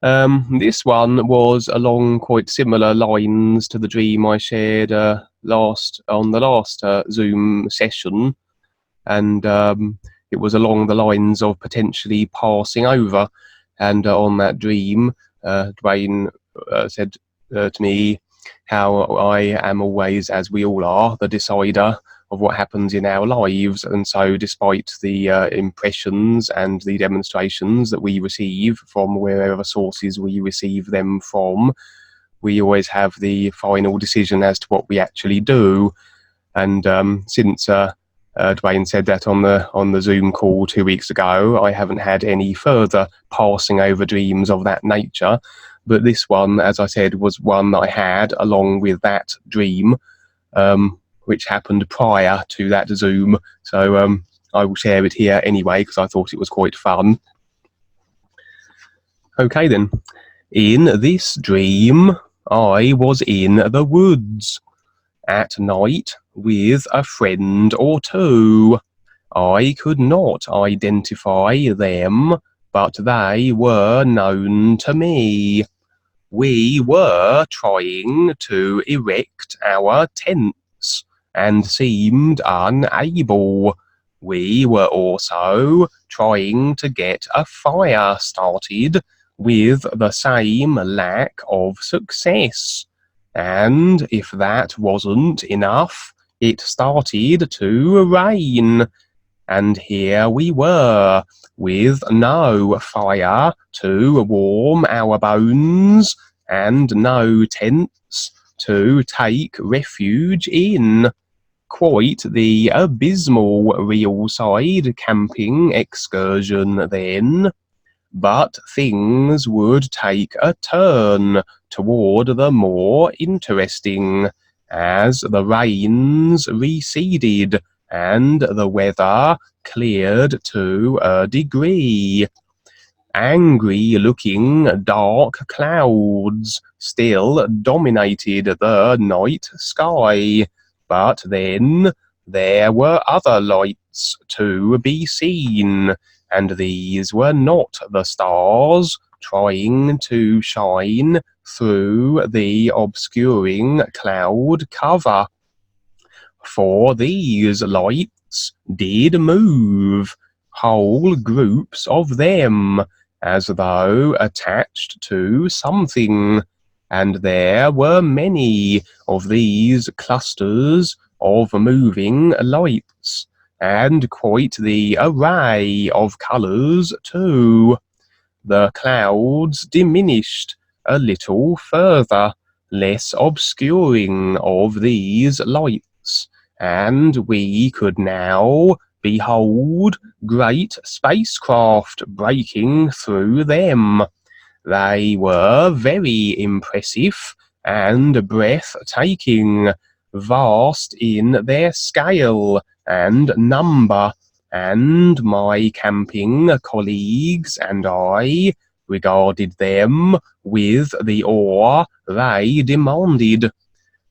This one was along quite similar lines to the dream I shared on the last Zoom session, and it was along the lines of potentially passing over. And on that dream, Dwayne said to me how I am always, as we all are, the decider of what happens in our lives. And so despite the impressions and the demonstrations that we receive from wherever sources we receive them from, we always have the final decision as to what we actually do. And since Dwayne said that on the Zoom call 2 weeks ago, I haven't had any further passing over dreams of that nature. But this one, as I said, was one that I had along with that dream, which happened prior to that Zoom. So I will share it here anyway, because I thought it was quite fun. Okay then. In this dream, I was in the woods at night with a friend or two. I could not identify them, but they were known to me. We were trying to erect our tents and seemed unable. We were also trying to get a fire started with the same lack of success. And if that wasn't enough, it started to rain. And here we were, with no fire to warm our bones, and no tents to take refuge in. Quite the abysmal real-side camping excursion then. But things would take a turn toward the more interesting as the rains receded and the weather cleared to a degree. Angry-looking dark clouds still dominated the night sky, but then there were other lights to be seen, and these were not the stars trying to shine through the obscuring cloud cover. For these lights did move, whole groups of them, as though attached to something, and there were many of these clusters of moving lights, and quite the array of colours too. The clouds diminished a little further, less obscuring of these lights, and we could now behold great spacecraft breaking through them. They were very impressive and breathtaking, vast in their scale and number, and my camping colleagues and I regarded them with the awe they demanded.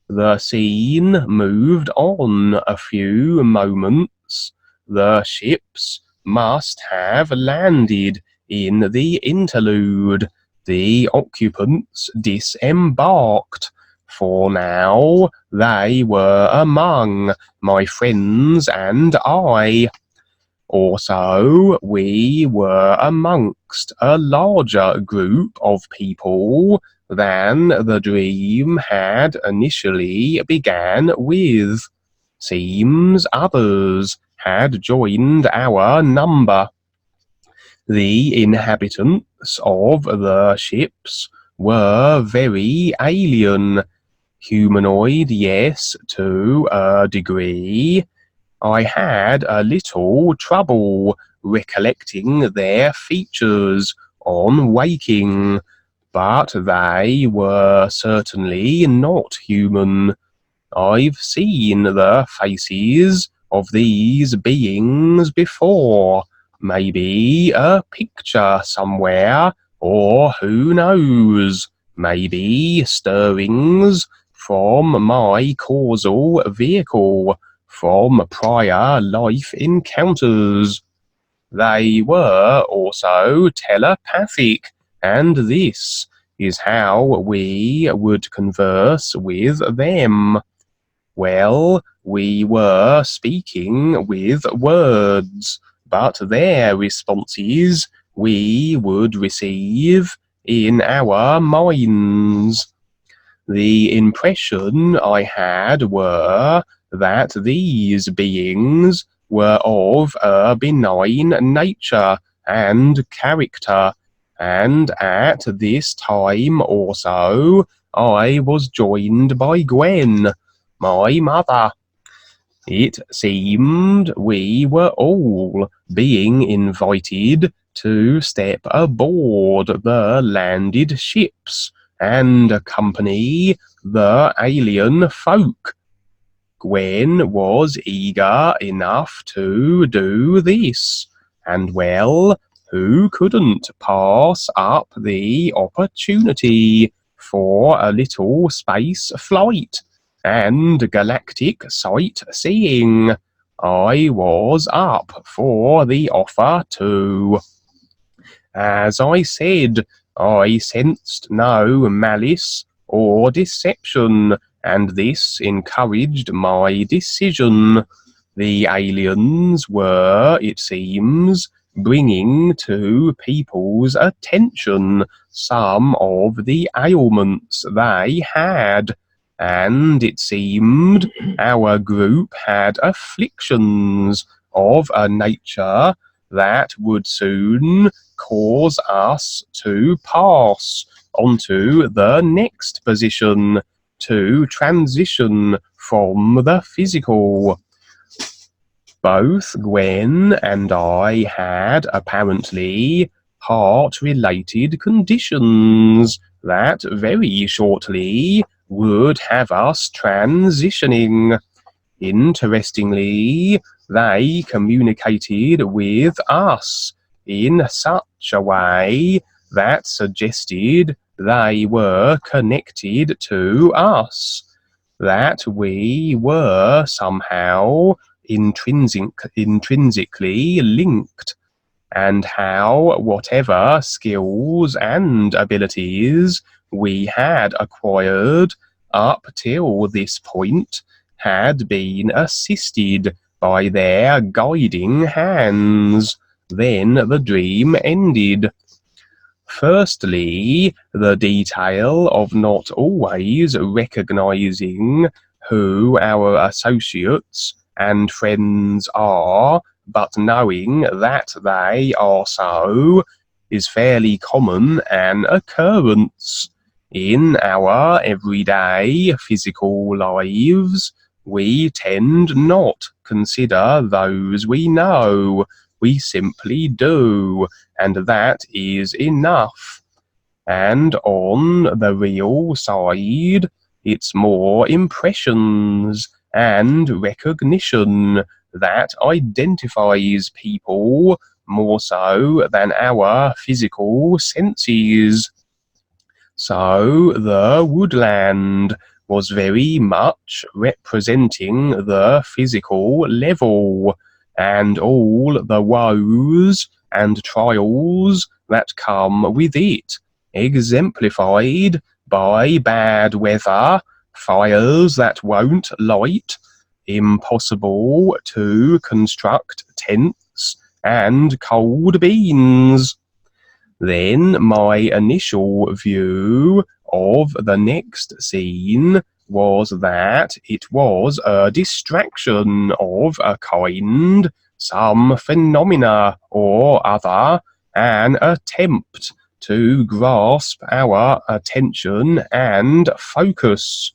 The scene moved on a few moments. The ships must have landed in the interlude. The occupants disembarked, for now they were among my friends and I. Also, we were amongst a larger group of people than the dream had initially began with. Seems others had joined our number. The inhabitants of the ships were very alien. Humanoid, yes, to a degree. I had a little trouble recollecting their features on waking, but they were certainly not human. I've seen the faces of these beings before, maybe a picture somewhere, or who knows, maybe stirrings from my causal vehicle, from prior life encounters. They were also telepathic, and this is how we would converse with them. Well, we were speaking with words, but their responses we would receive in our minds. The impression I had were that these beings were of a benign nature and character, and at this time also I was joined by Gwen, my mother. It seemed we were all being invited to step aboard the landed ships and accompany the alien folk. Gwen was eager enough to do this, and well, who couldn't pass up the opportunity for a little space flight and galactic sightseeing? I was up for the offer too. As I said, I sensed no malice or deception, and this encouraged my decision. The aliens were, it seems, bringing to people's attention some of the ailments they had, and it seemed our group had afflictions of a nature that would soon cause us to pass onto the next position, to transition from the physical. Both Gwen and I had apparently heart-related conditions that very shortly would have us transitioning. Interestingly, they communicated with us in such a way that suggested they were connected to us, that we were somehow intrinsically linked, and how whatever skills and abilities we had acquired up till this point had been assisted by their guiding hands. Then the dream ended. Firstly, the detail of not always recognizing who our associates and friends are, but knowing that they are so, is fairly common an occurrence. In our everyday physical lives, we tend not consider those we know. We simply do, and that is enough. And on the real side, it's more impressions and recognition that identifies people more so than our physical senses. So the woodland was very much representing the physical level, and all the woes and trials that come with it, exemplified by bad weather, fires that won't light, impossible to construct tents, and cold beans. Then my initial view of the next scene was that it was a distraction of a kind, some phenomena or other, an attempt to grasp our attention and focus.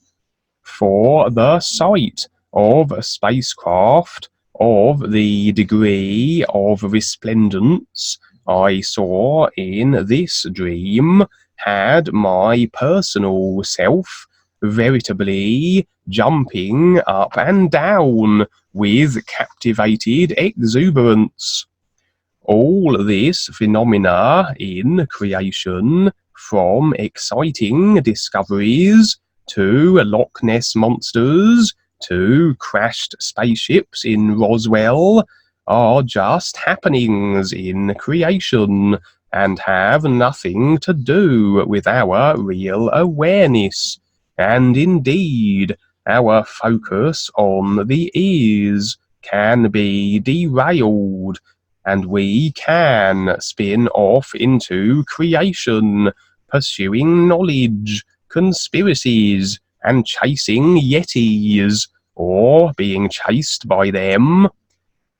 For the sight of a spacecraft of the degree of resplendence I saw in this dream had my personal self veritably jumping up and down with captivated exuberance. All this phenomena in creation, from exciting discoveries to Loch Ness monsters to crashed spaceships in Roswell, are just happenings in creation, and have nothing to do with our real awareness, and indeed our focus on the is can be derailed, and we can spin off into creation, pursuing knowledge, conspiracies, and chasing yetis, or being chased by them.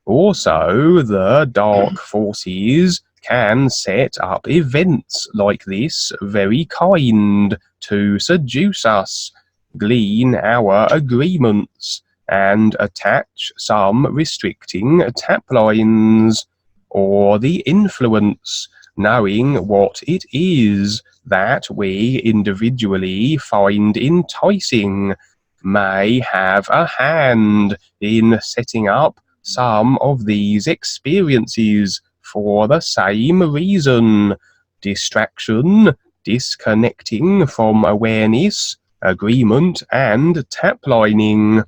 Also, the dark forces can set up events like this very kind to seduce us, glean our agreements, and attach some restricting tap lines, or the influence, knowing what it is that we individually find enticing, may have a hand in setting up some of these experiences for the same reason: distraction, disconnecting from awareness, agreement, and taplining.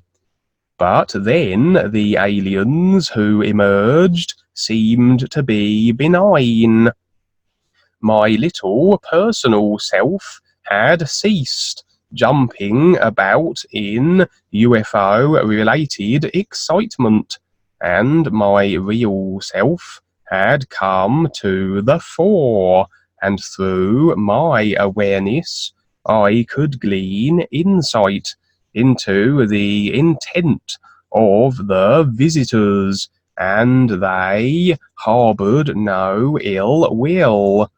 But then the aliens who emerged seemed to be benign. My little personal self had ceased jumping about in UFO-related excitement, and my real self had come to the fore, and through my awareness I could glean insight into the intent of the visitors, and they harbored no ill will.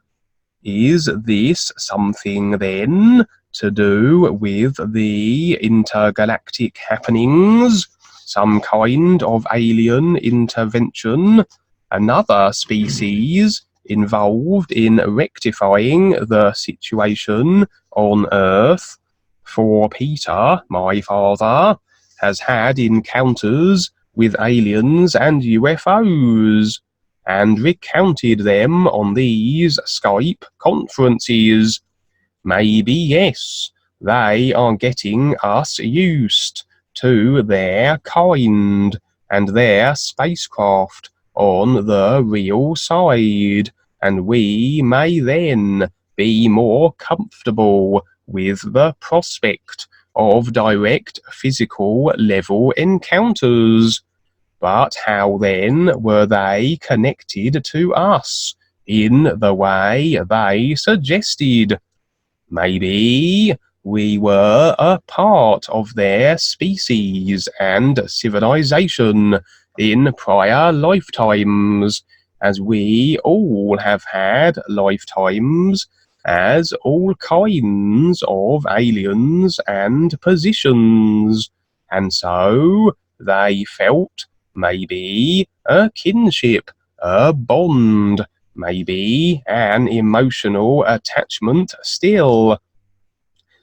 Is this something, then, to do with the intergalactic happenings? Some kind of alien intervention? Another species involved in rectifying the situation on Earth? For Peter, my father, has had encounters with aliens and UFOs, and recounted them on these Skype conferences. Maybe yes, they are getting us used to their kind and their spacecraft on the real side, and we may then be more comfortable with the prospect of direct physical level encounters. But how then were they connected to us in the way they suggested? Maybe we were a part of their species and civilization in prior lifetimes, as we all have had lifetimes as all kinds of aliens and positions, and so they felt maybe a kinship, a bond, maybe an emotional attachment still.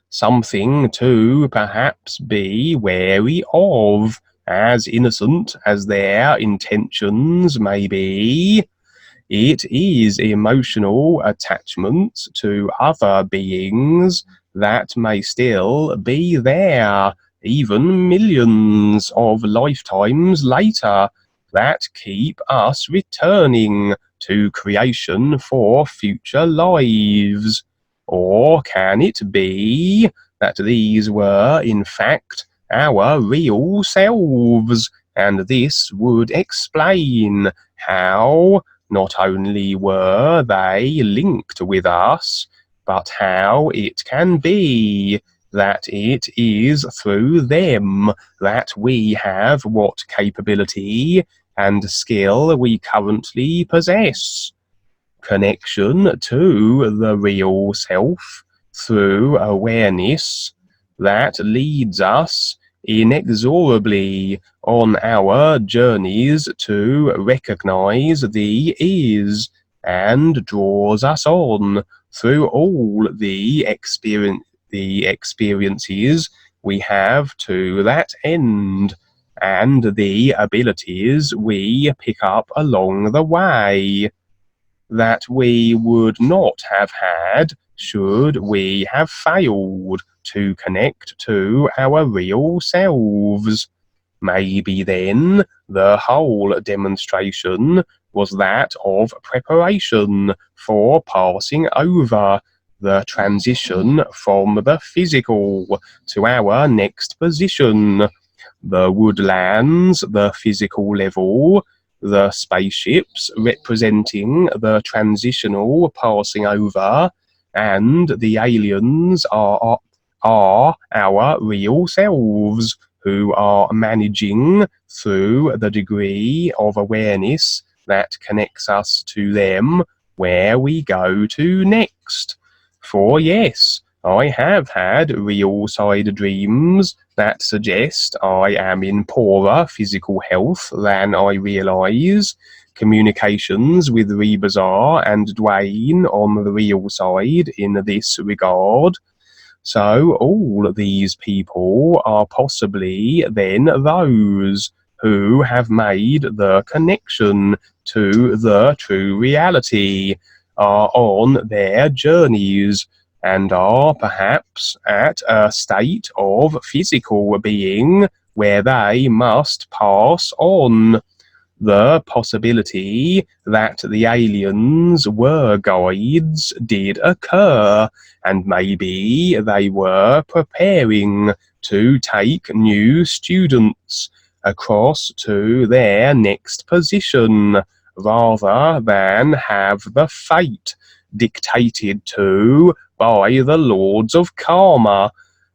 Something to perhaps be wary of, as innocent as their intentions may be. It is emotional attachment to other beings that may still be there, even millions of lifetimes later, that keep us returning to creation for future lives. Or can it be that these were in fact our real selves, and this would explain how not only were they linked with us, but how it can be that it is through them that we have what capability and skill we currently possess. Connection to the real self through awareness that leads us inexorably on our journeys to recognize the is, and draws us on through all the experiences we have to that end, and the abilities we pick up along the way, that we would not have had should we have failed to connect to our real selves. Maybe then the whole demonstration was that of preparation for passing over, the transition from the physical to our next position. The woodlands, the physical level, the spaceships representing the transitional passing over, and the aliens are our real selves, who are managing through the degree of awareness that connects us to them where we go to next. For yes, I have had real side dreams that suggest I am in poorer physical health than I realise. Communications with Rebazar and Dwayne on the real side in this regard. So all these people are possibly then those who have made the connection to the true reality, are on their journeys, and are perhaps at a state of physical being where they must pass on. The possibility that the aliens were guides did occur, and maybe they were preparing to take new students across to their next position, rather than have the fate dictated to by the lords of karma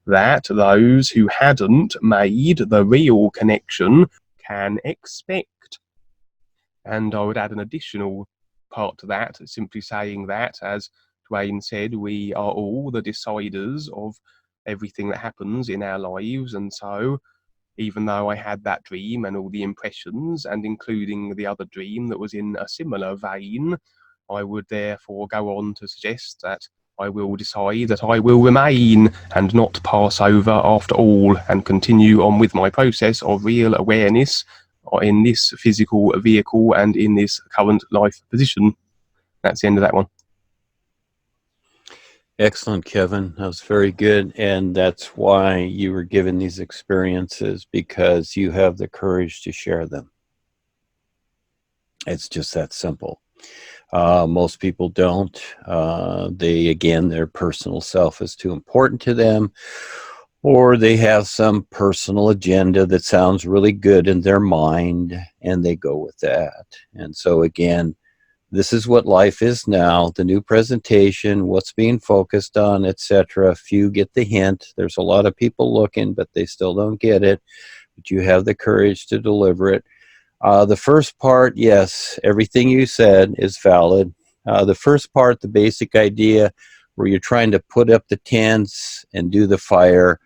that those who hadn't made the real connection can expect. And I would add an additional part to that, simply saying that, as Dwayne said, we are all the deciders of everything that happens in our lives. And so, even though I had that dream and all the impressions, and including the other dream that was in a similar vein, I would therefore go on to suggest that I will decide that I will remain and not pass over after all, and continue on with my process of real awareness in this physical vehicle and in this current life position. That's the end of that one. Excellent, Kevin. That was very good. And that's why you were given these experiences, because you have the courage to share them. It's just that simple. Most people don't. Their personal self is too important to them, or they have some personal agenda that sounds really good in their mind, and they go with that. And so again, this is what life is now, the new presentation, what's being focused on, etc. Few get the hint. There's a lot of people looking, but they still don't get it. But you have the courage to deliver it. The first part, yes, everything you said is valid. The first part, the basic idea where you're trying to put up the tents and do the fire,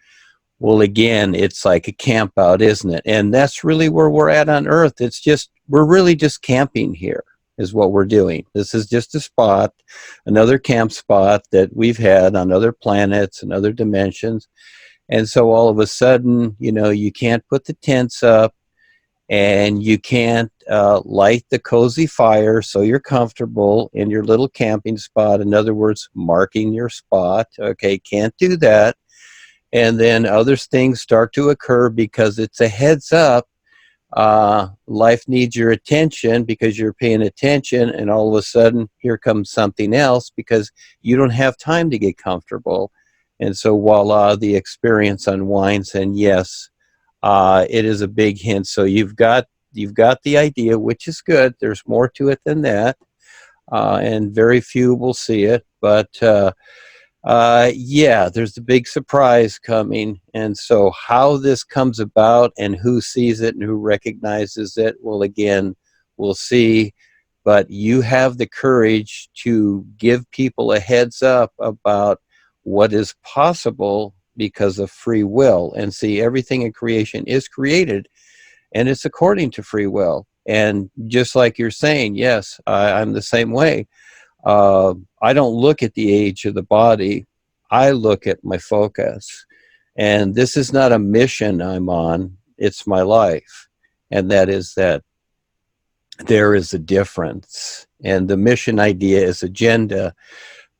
well, again, it's like a camp out, isn't it? And that's really where we're at on Earth. It's just, we're really just camping here is what we're doing. This is just a spot, another camp spot that we've had on other planets and other dimensions. And so all of a sudden, you know, you can't put the tents up, and you can't light the cozy fire so you're comfortable in your little camping spot. In other words, marking your spot. Okay, can't do that. And then other things start to occur because it's a heads up. Life needs your attention because you're paying attention, and all of a sudden here comes something else because you don't have time to get comfortable. And so voila, the experience unwinds. And yes, it is a big hint. So you've got the idea, which is good. There's more to it than that, and very few will see it. But yeah, there's a big surprise coming. And so how this comes about and who sees it and who recognizes it, well, again, we'll see. But you have the courage to give people a heads up about what is possible because of free will. And see, everything in creation is created, and it's according to free will. And just like you're saying, yes, I'm the same way. I don't look at the age of the body. I look at my focus. And this is not a mission I'm on. It's my life. And that is that there is a difference. And the mission idea is agenda.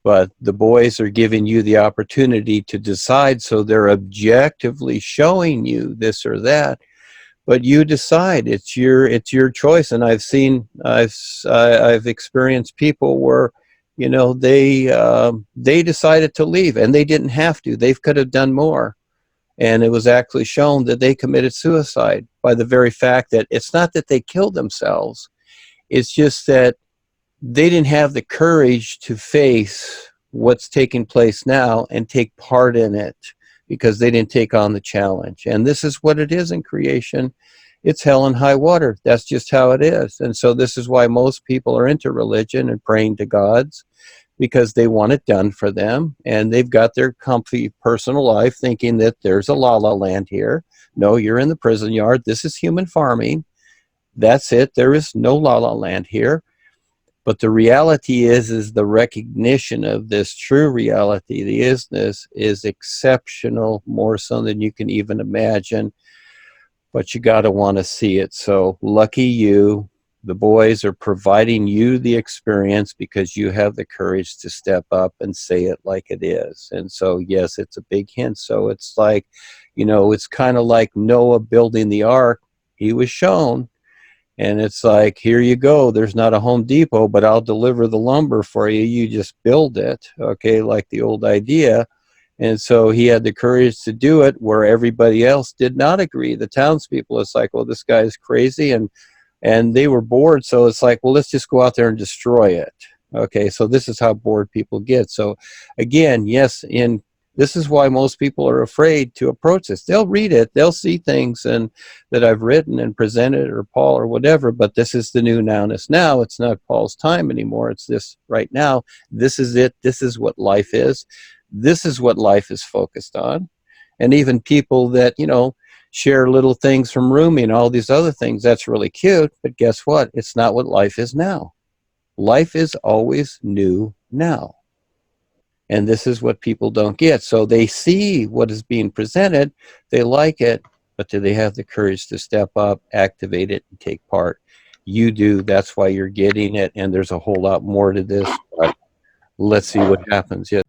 But the boys are giving you the opportunity to decide, so they're objectively showing you this or that. but you decide. It's your choice. And I've experienced people where, they decided to leave, and they didn't have to. They could have done more. And it was actually shown that they committed suicide by the very fact that it's not that they killed themselves. It's just that they didn't have the courage to face what's taking place now and take part in it, because they didn't take on the challenge. And this is what it is in creation. It's hell and high water. That's just how it is. And so this is why most people are into religion and praying to gods, because they want it done for them, and they've got their comfy personal life thinking that there's a la la land here. No, you're in the prison yard. This is human farming. That's it. There is no la la land here. But the reality is the recognition of this true reality, the isness, is exceptional, more so than you can even imagine. But you got to want to see it. So lucky you. The boys are providing you the experience because you have the courage to step up and say it like it is. And so, yes, it's a big hint. So it's like, it's kind of like Noah building the ark. He was shown. And it's like, here you go. There's not a Home Depot, but I'll deliver the lumber for you. You just build it, okay, like the old idea. And so he had the courage to do it where everybody else did not agree. The townspeople, it's like, well, this guy is crazy. And they were bored. So it's like, well, let's just go out there and destroy it. Okay, so this is how bored people get. So again, yes, this is why most people are afraid to approach this. They'll read it, they'll see things and that I've written and presented, or Paul or whatever, but this is the new nowness now. It's not Paul's time anymore. It's this right now. This is it. This is what life is. This is what life is focused on. And even people that, share little things from Rumi and all these other things, that's really cute, but guess what? It's not what life is now. Life is always new now. And this is what people don't get. So they see what is being presented, they like it, but do they have the courage to step up, activate it, and take part? You do. That's why you're getting it. And there's a whole lot more to this, but let's see what happens. Yes.